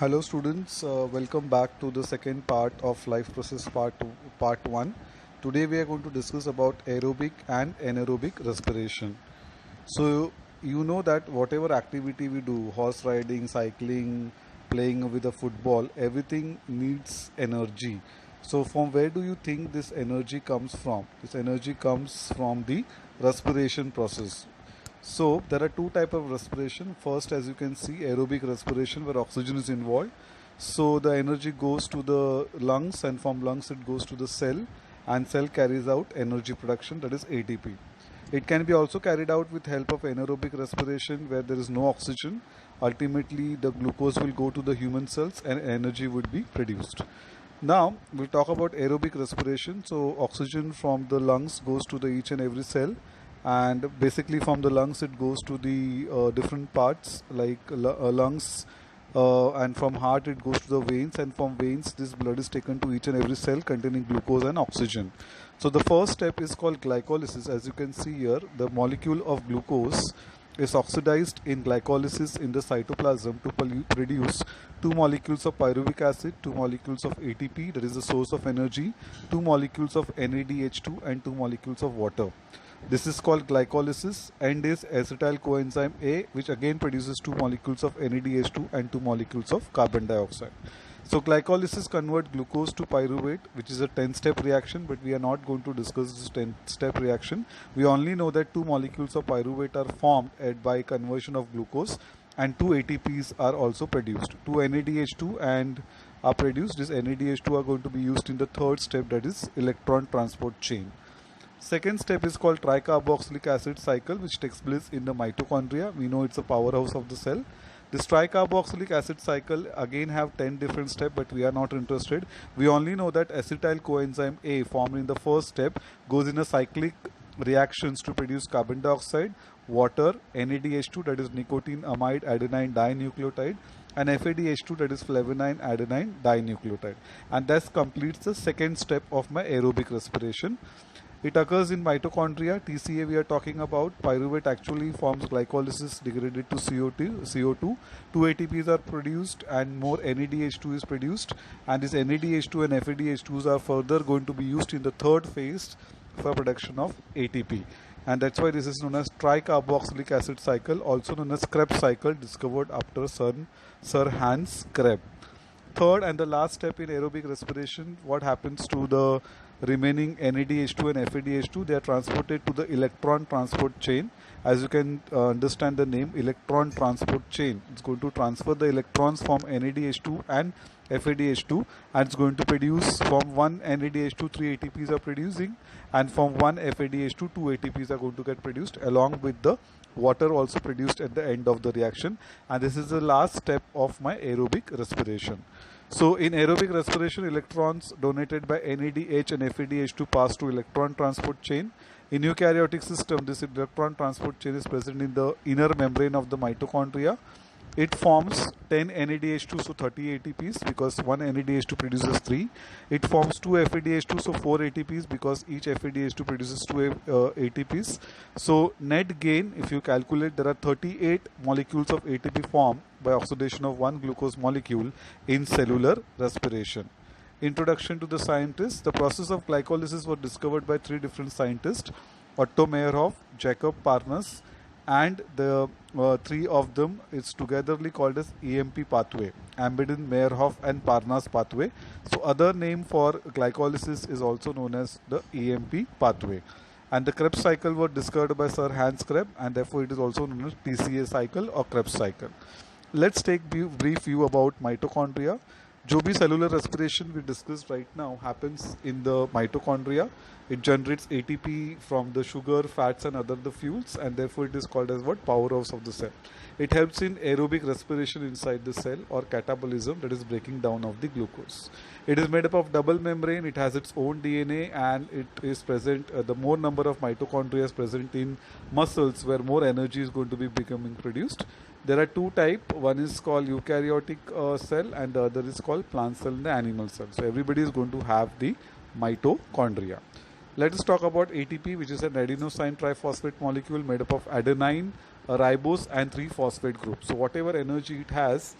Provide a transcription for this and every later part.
Hello students, welcome back to the second part of life process part 1. Today we are going to discuss about aerobic and anaerobic respiration. So you know that whatever activity we do, horse riding, cycling, playing with a football, everything needs energy. So from where do you think this energy comes from? This energy comes from the respiration process. So there are two type of respiration. First, as you can see, aerobic respiration where oxygen is involved. So the energy goes to the lungs, and from lungs it goes to the cell, and cell carries out energy production, that is ATP. It can be also carried out with help of anaerobic respiration where there is no oxygen. Ultimately, the glucose will go to the human cells and energy would be produced. Now we'll talk about aerobic respiration. So oxygen from the lungs goes to the each and every cell, and basically from the lungs it goes to the different parts like lungs, and from heart it goes to the veins, and from veins this blood is taken to each and every cell containing glucose and oxygen. So the first step is called glycolysis. As you can see here, the molecule of glucose is oxidized in glycolysis in the cytoplasm to produce two molecules of pyruvic acid, two molecules of ATP, that is the source of energy, two molecules of NADH2, and two molecules of water. This is called glycolysis. End is acetyl coenzyme A, which again produces two molecules of NADH2 and two molecules of carbon dioxide. So glycolysis convert glucose to pyruvate, which is a 10-step reaction, but we are not going to discuss this 10-step reaction. We only know that two molecules of pyruvate are formed by conversion of glucose, and two ATPs are also produced. Two NADH2 and are produced. This NADH2 are going to be used in the third step, that is electron transport chain. Second step is called tricarboxylic acid cycle, which takes place in the mitochondria. We know it's a powerhouse of the cell. This tricarboxylic acid cycle again have 10 different steps, but we are not interested. We only know that acetyl coenzyme A formed in the first step goes in a cyclic reactions to produce carbon dioxide, water, NADH2, that is nicotine amide adenine dinucleotide, and FADH2, that is flavonine adenine dinucleotide. And thus completes the second step of my aerobic respiration. It occurs in mitochondria. TCA we are talking about. Pyruvate actually forms glycolysis degraded to CO2. Two ATPs are produced and more NADH2 is produced. And this NADH2 and FADH2s are further going to be used in the third phase for production of ATP. And that's why this is known as tricarboxylic acid cycle, also known as Krebs cycle, discovered after Sir Hans Krebs. Third and the last step in aerobic respiration, what happens to the remaining NADH2 and FADH2? They are transported to the electron transport chain. As you can understand the name, electron transport chain. It's going to transfer the electrons from NADH2 and FADH2, and it's going to produce from one NADH2 3 ATPs are producing, and from one FADH2 2 ATPs are going to get produced along with the water also produced at the end of the reaction. And this is the last step of my aerobic respiration. So in aerobic respiration, electrons donated by NADH and FADH2 pass to electron transport chain. In eukaryotic system, this electron transport chain is present in the inner membrane of the mitochondria. It forms 10 NADH2, so 30 ATPs, because one NADH2 produces 3. It forms 2 FADH2, so 4 ATPs, because each FADH2 produces 2 ATPs. So net gain, if you calculate, there are 38 molecules of ATP formed by oxidation of one glucose molecule in cellular respiration. Introduction to the scientists. The process of glycolysis was discovered by 3 different scientists: Otto Meyerhoff, Jacob Parnas, and the 3 of them is togetherly called as EMP pathway, Ambedin, Meyerhoff and Parnas pathway. So other name for glycolysis is also known as the EMP pathway. And the Krebs cycle was discovered by Sir Hans Krebs, and therefore it is also known as TCA cycle or Krebs cycle. Let's take brief view about mitochondria. जो भी cellular respiration we discussed right now happens in the mitochondria. It generates ATP from the sugar, fats and other the fuels, and therefore it is called as what? Powerhouse of the cell. It helps in aerobic respiration inside the cell, or catabolism, that is breaking down of the glucose. It is made up of double membrane. It has its own DNA, and it is present, the more number of mitochondria is present in muscles where more energy is going to be becoming produced. There are two types. One is called eukaryotic cell, and the other is called plant cell and the animal cell. So everybody is going to have the mitochondria. Let us talk about ATP, which is an adenosine triphosphate molecule made up of adenine, a ribose and 3 phosphate groups. So whatever energy it has,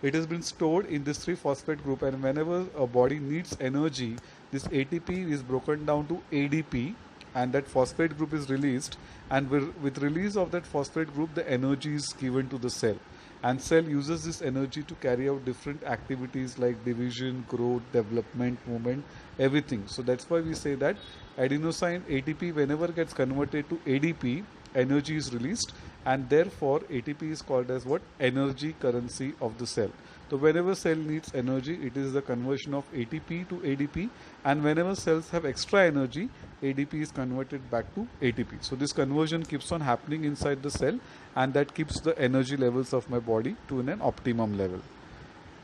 it has been stored in this 3-phosphate group, and whenever a body needs energy, this ATP is broken down to ADP, and that phosphate group is released, and with release of that phosphate group, the energy is given to the cell, and cell uses this energy to carry out different activities like division, growth, development, movement, everything. So that's why we say that adenosine ATP, whenever gets converted to ADP, energy is released, and therefore ATP is called as what? Energy currency of the cell. So whenever cell needs energy, it is the conversion of ATP to ADP, and whenever cells have extra energy, ADP is converted back to ATP. So this conversion keeps on happening inside the cell, and that keeps the energy levels of my body to an optimum level.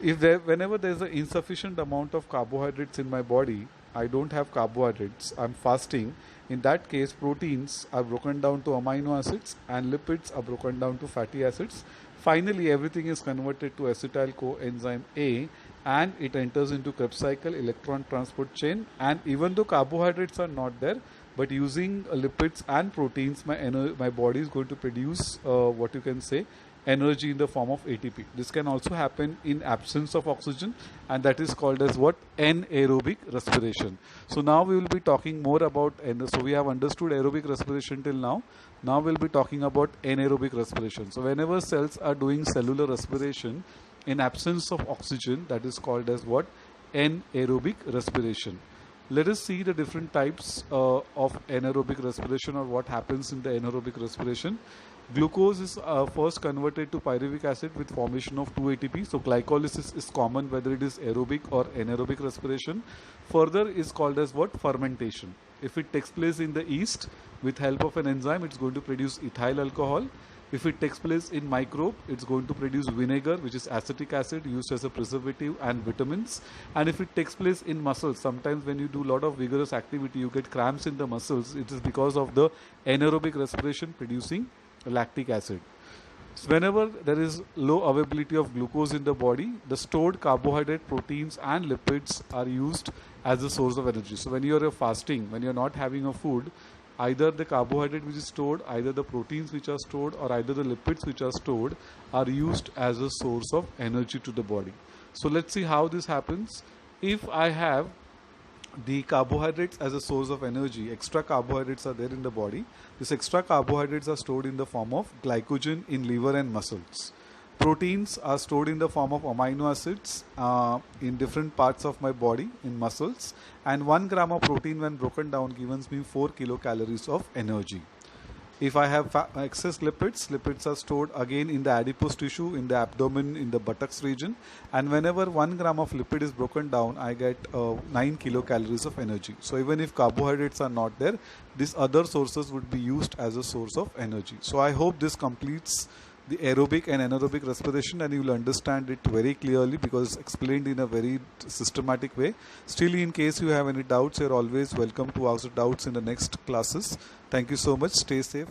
Whenever there is an insufficient amount of carbohydrates in my body, I don't have carbohydrates, I'm fasting, in that case proteins are broken down to amino acids and lipids are broken down to fatty acids. Finally, everything is converted to acetyl coenzyme A, and it enters into Krebs cycle, electron transport chain, and even though carbohydrates are not there, but using lipids and proteins, my body is going to produce what you can say energy in the form of ATP. This can also happen in absence of oxygen, and that is called as what? Anaerobic respiration. So now we will be talking more about, so we have understood aerobic respiration till now. Now we'll be talking about anaerobic respiration. So whenever cells are doing cellular respiration in absence of oxygen, that is called as what? Anaerobic respiration. Let us see the different types of anaerobic respiration, or what happens in the anaerobic respiration. Glucose is first converted to pyruvic acid with formation of 2 ATP. So glycolysis is common whether it is aerobic or anaerobic respiration. Further is called as what? Fermentation. If it takes place in the yeast with help of an enzyme, it's going to produce ethyl alcohol. If it takes place in microbe, it's going to produce vinegar, which is acetic acid used as a preservative, and vitamins. And if it takes place in muscles, sometimes when you do a lot of vigorous activity, you get cramps in the muscles. It is because of the anaerobic respiration producing lactic acid. So whenever there is low availability of glucose in the body, the stored carbohydrate, proteins and lipids are used as a source of energy. So when you are fasting, when you are not having a food, either the carbohydrate which is stored, either the proteins which are stored, or either the lipids which are stored are used as a source of energy to the body. So let's see how this happens. If I have the carbohydrates as a source of energy, extra carbohydrates are there in the body. These extra carbohydrates are stored in the form of glycogen in liver and muscles. Proteins are stored in the form of amino acids in different parts of my body, in muscles, and 1 gram of protein when broken down gives me 4 kilocalories of energy. If I have excess lipids, lipids are stored again in the adipose tissue, in the abdomen, in the buttocks region, and whenever 1 gram of lipid is broken down, I get 9 kilocalories of energy. So even if carbohydrates are not there, these other sources would be used as a source of energy. So I hope this completes the aerobic and anaerobic respiration, and you will understand it very clearly because it's explained in a very systematic way. Still, in case you have any doubts, you're always welcome to ask doubts in the next classes. Thank you so much. Stay safe.